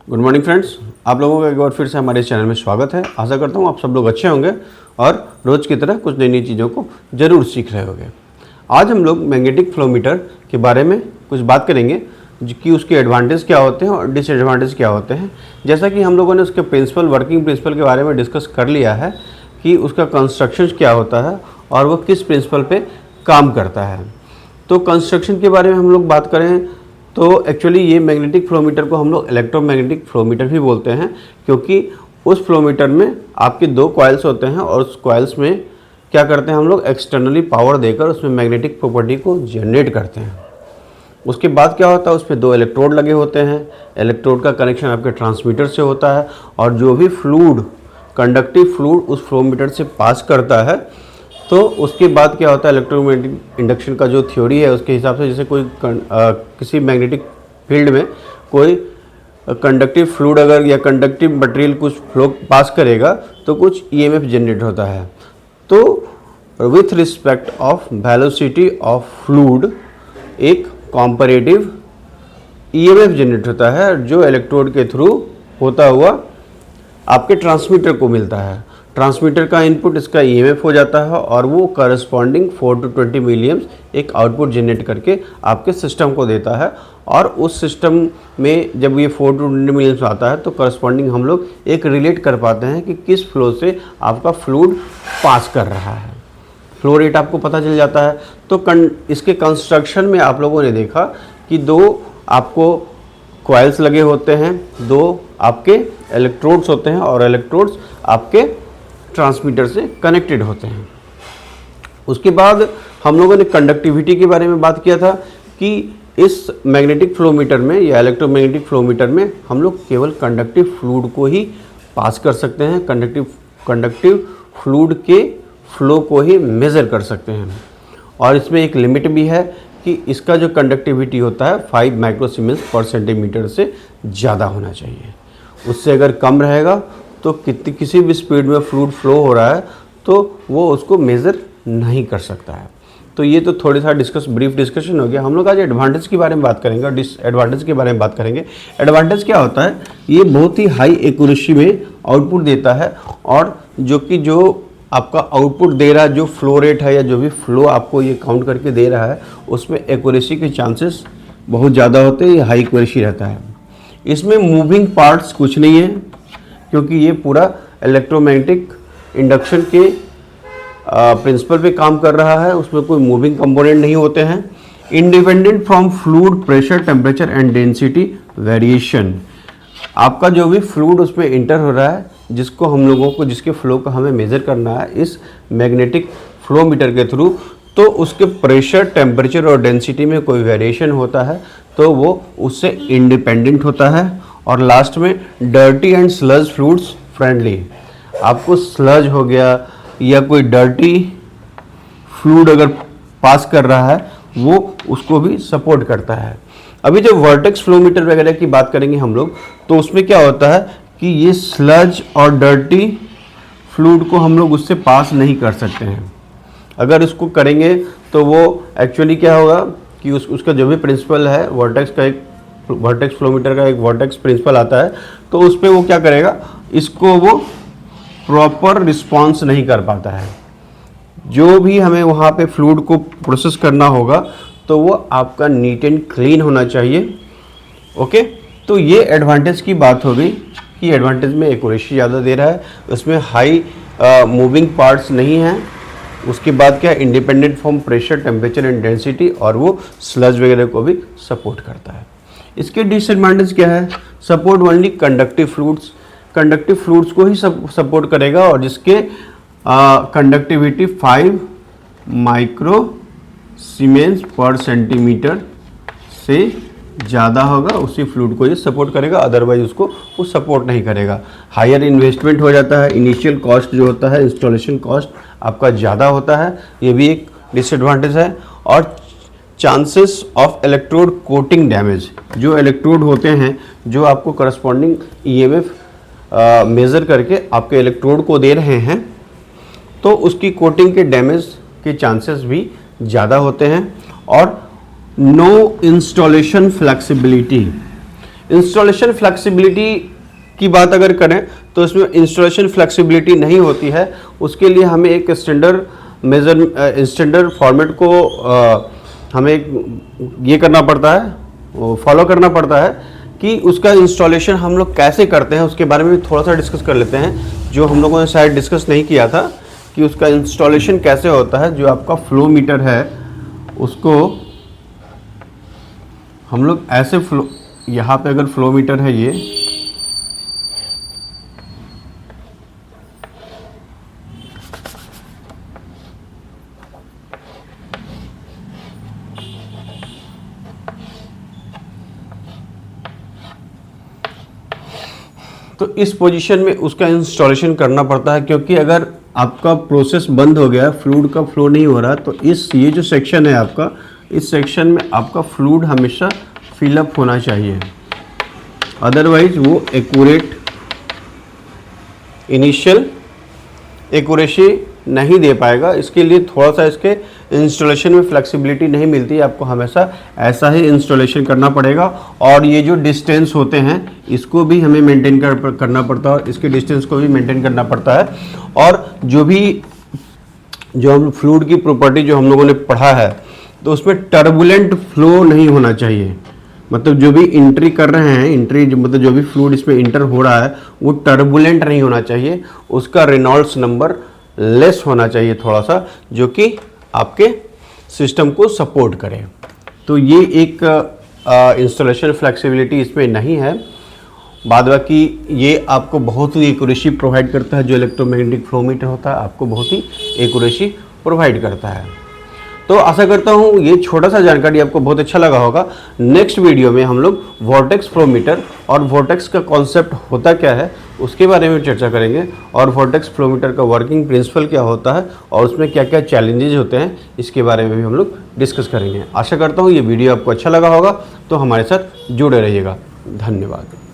Good morning friends, आप लोगों का एक बार फिर से हमारे चैनल में स्वागत है। आशा करता हूँ आप सब लोग अच्छे होंगे और रोज़ की तरह कुछ नई नई चीज़ों को ज़रूर सीख रहे होंगे। आज हम लोग मैग्नेटिक फ्लोमीटर के बारे में कुछ बात करेंगे कि उसके एडवांटेज क्या होते हैं और डिसएडवांटेज क्या होते हैं। जैसा कि हम लोगों ने उसके वर्किंग प्रिंसिपल के बारे में डिस्कस कर लिया है कि उसका कंस्ट्रक्शन क्या होता है और वह किस प्रिंसिपल पे काम करता है। तो कंस्ट्रक्शन के बारे में हम लोग बात करें तो एक्चुअली ये मैग्नेटिक फ्लोमीटर को हम लोग इलेक्ट्रोमैग्नेटिक फ्लोमीटर भी बोलते हैं, क्योंकि उस फ्लोमीटर में आपके दो कॉइल्स होते हैं और उस कॉइल्स में क्या करते हैं हम लोग एक्सटर्नली पावर देकर उसमें मैग्नेटिक प्रॉपर्टी को जनरेट करते हैं। उसके बाद क्या होता है, उस पर दो इलेक्ट्रोड लगे होते हैं। इलेक्ट्रोड का कनेक्शन आपके ट्रांसमीटर से होता है और जो भी फ्लूइड कंडक्टिव फ्लूइड उस फ्लोमीटर से पास करता है तो उसके बाद क्या होता है, इलेक्ट्रोमैग्नेटिक इंडक्शन का जो थ्योरी है उसके हिसाब से जैसे कोई किसी मैग्नेटिक फील्ड में कोई कंडक्टिव फ्लूइड अगर या कंडक्टिव मटेरियल कुछ फ्लो पास करेगा तो कुछ ईएमएफ जनरेट होता है। तो with respect of velocity of fluid एक कॉम्पैरेटिव ईएमएफ जनरेट होता है जो इलेक्ट्रोड के थ्रू होता हुआ आपके ट्रांसमीटर को मिलता है। ट्रांसमीटर का इनपुट इसका ईएमएफ हो जाता है और वो करस्पॉन्डिंग 4 to 20 मिलियम्स एक आउटपुट जनरेट करके आपके सिस्टम को देता है। और उस सिस्टम में जब ये 4 to 20 मिलियम्स आता है तो करस्पॉन्डिंग हम लोग एक रिलेट कर पाते हैं कि किस फ्लो से आपका फ्लूइड पास कर रहा है। फ्लो रेट आपको पता चल जाता है। तो इसके कंस्ट्रक्शन में आप लोगों ने देखा कि दो आपको कॉइल्स लगे होते हैं, दो आपके इलेक्ट्रोड्स होते हैं और इलेक्ट्रोड्स आपके ट्रांसमीटर से कनेक्टेड होते हैं। उसके बाद हम लोगों ने कंडक्टिविटी के बारे में बात किया था कि इस मैग्नेटिक फ्लोमीटर में या इलेक्ट्रोमैग्नेटिक फ्लोमीटर में हम लोग केवल कंडक्टिव फ्लूइड को ही पास कर सकते हैं, कंडक्टिव फ्लूइड के फ्लो को ही मेज़र कर सकते हैं। और इसमें एक लिमिट भी है कि इसका जो कंडक्टिविटी होता है 5 माइक्रोसीमेंस पर सेंटीमीटर से ज़्यादा होना चाहिए। उससे अगर कम रहेगा तो किसी भी स्पीड में फ्लूइड फ्लो हो रहा है तो वो उसको मेज़र नहीं कर सकता है। तो ये तो थोड़ी सा ब्रीफ डिस्कशन हो गया। हम लोग आज एडवांटेज के बारे में बात करेंगे और डिसएडवांटेज के बारे में बात करेंगे। एडवांटेज क्या होता है, ये बहुत ही हाई एक्यूरेसी में आउटपुट देता है और जो आपका आउटपुट दे रहा है, जो फ्लो रेट है या जो भी फ्लो आपको ये काउंट करके दे रहा है उसमें एक्यूरेसी के चांसेस बहुत ज़्यादा होते हैं, ये हाई एक्यूरेसी रहता है। इसमें मूविंग पार्ट्स कुछ नहीं है क्योंकि ये पूरा इलेक्ट्रोमैग्नेटिक इंडक्शन के प्रिंसिपल पे काम कर रहा है, उसमें कोई मूविंग कंपोनेंट नहीं होते हैं। Independent from fluid pressure temperature and density variation, आपका जो भी फ्लूइड उसमें इंटर हो रहा है जिसको हम लोगों को जिसके फ्लो को हमें मेज़र करना है इस मैग्नेटिक फ्लोमीटर के थ्रू, तो उसके प्रेशर टेम्परेचर और डेंसिटी में कोई वेरिएशन होता है तो वो उससे इंडिपेंडेंट होता है। और लास्ट में dirty and sludge fluids friendly, आपको स्लज हो गया या कोई डर्टी फ्लूइड अगर पास कर रहा है वो उसको भी सपोर्ट करता है। अभी जब वर्टेक्स फ्लोमीटर वगैरह की बात करेंगे हम लोग तो उसमें क्या होता है कि ये स्लज और डर्टी फ्लूइड को हम लोग उससे पास नहीं कर सकते हैं। अगर इसको करेंगे तो वो एक्चुअली क्या होगा कि उसका जो भी प्रिंसिपल है वर्टेक्स फ्लोमीटर का एक वर्टेक्स प्रिंसिपल आता है तो उस पर वो क्या करेगा, इसको वो प्रॉपर रिस्पॉन्स नहीं कर पाता है। जो भी हमें वहाँ पे फ्लूइड को प्रोसेस करना होगा तो वो आपका नीट एंड क्लीन होना चाहिए। ओके, तो ये एडवांटेज की बात हो गई कि एडवांटेज में एक्यूरेसी ज़्यादा दे रहा है, उसमें हाई मूविंग पार्ट्स नहीं हैं। उसके बाद क्या, independent from pressure temperature and density, और वो स्लज वगैरह को भी सपोर्ट करता है। इसके डिसएडवांटेज क्या है, सपोर्ट ओनली कंडक्टिव फ्लूइड्स को ही सपोर्ट करेगा और जिसके कंडक्टिविटी 5 माइक्रो सीमेंस पर सेंटीमीटर से ज़्यादा होगा, उसी फ्लूइड को ये सपोर्ट करेगा, अदरवाइज उसको वो सपोर्ट नहीं करेगा। हायर इन्वेस्टमेंट हो जाता है, इनिशियल कॉस्ट जो होता है, इंस्टॉलेशन कॉस्ट आपका ज़्यादा होता है, ये भी एक डिसएडवांटेज है। और chances of electrode coating damage, जो इलेक्ट्रोड होते हैं जो आपको करस्पॉन्डिंग ईएमएफ मेज़र करके आपके इलेक्ट्रोड को दे रहे हैं तो उसकी कोटिंग के डैमेज के चांसेस भी ज़्यादा होते हैं। और no installation flexibility, installation flexibility की बात अगर करें तो इसमें इंस्टॉलेशन फ्लेक्सिबिलिटी नहीं होती है। उसके लिए हमें एक स्टैंडर्ड फॉर्मेट को हमें ये करना पड़ता है, फॉलो करना पड़ता है कि उसका इंस्टॉलेशन हम लोग कैसे करते हैं। उसके बारे में भी थोड़ा सा डिस्कस कर लेते हैं, जो हम लोगों ने शायद डिस्कस नहीं किया था कि उसका इंस्टॉलेशन कैसे होता है। जो आपका फ्लो मीटर है उसको हम लोग ऐसे यहाँ पे अगर फ्लो मीटर है ये, तो इस पोजीशन में उसका इंस्टॉलेशन करना पड़ता है, क्योंकि अगर आपका प्रोसेस बंद हो गया, फ्लूइड का फ्लो नहीं हो रहा, तो ये जो सेक्शन है आपका, इस सेक्शन में आपका फ्लूइड हमेशा फिलअप होना चाहिए, अदरवाइज वो एक्यूरेट इनिशियल एक्यूरेसी नहीं दे पाएगा। इसके लिए थोड़ा सा इसके इंस्टॉलेशन में फ्लेक्सिबिलिटी नहीं मिलती है, आपको हमेशा ऐसा ही इंस्टॉलेशन करना पड़ेगा। और ये जो डिस्टेंस होते हैं इसको भी हमें मेंटेन करना पड़ता है, इसके डिस्टेंस को भी मेंटेन करना पड़ता है। और जो हम फ्लूइड की प्रॉपर्टी जो हम लोगों ने पढ़ा है, तो उसमें टर्बुलेंट फ्लो नहीं होना चाहिए। मतलब जो भी एंट्री कर रहे हैं, मतलब जो भी फ्लूइड इसमें इंटर हो रहा है वो टर्बुलेंट नहीं होना चाहिए, उसका रेनॉल्ड्स नंबर लेस होना चाहिए थोड़ा सा, जो कि आपके सिस्टम को सपोर्ट करे। तो ये एक इंस्टॉलेशन फ्लेक्सिबिलिटी इसमें नहीं है। बाद बाकी ये आपको बहुत ही एक्यूरेसी प्रोवाइड करता है। जो इलेक्ट्रोमैग्नेटिक फ्लो मीटर होता है आपको बहुत ही एक्यूरेसी प्रोवाइड करता है। तो आशा करता हूँ ये छोटा सा जानकारी आपको बहुत अच्छा लगा होगा। नेक्स्ट वीडियो में हम लोग वोर्टेक्स फ्लो मीटर और वोर्टेक्स का कॉन्सेप्ट होता क्या है उसके बारे में चर्चा करेंगे, और वोर्टेक्स फ्लो मीटर का वर्किंग प्रिंसिपल क्या होता है और उसमें क्या क्या चैलेंजेस होते हैं इसके बारे में भी हम लोग डिस्कस करेंगे। आशा करता हूँ ये वीडियो आपको अच्छा लगा होगा, तो हमारे साथ जुड़े रहिएगा। धन्यवाद।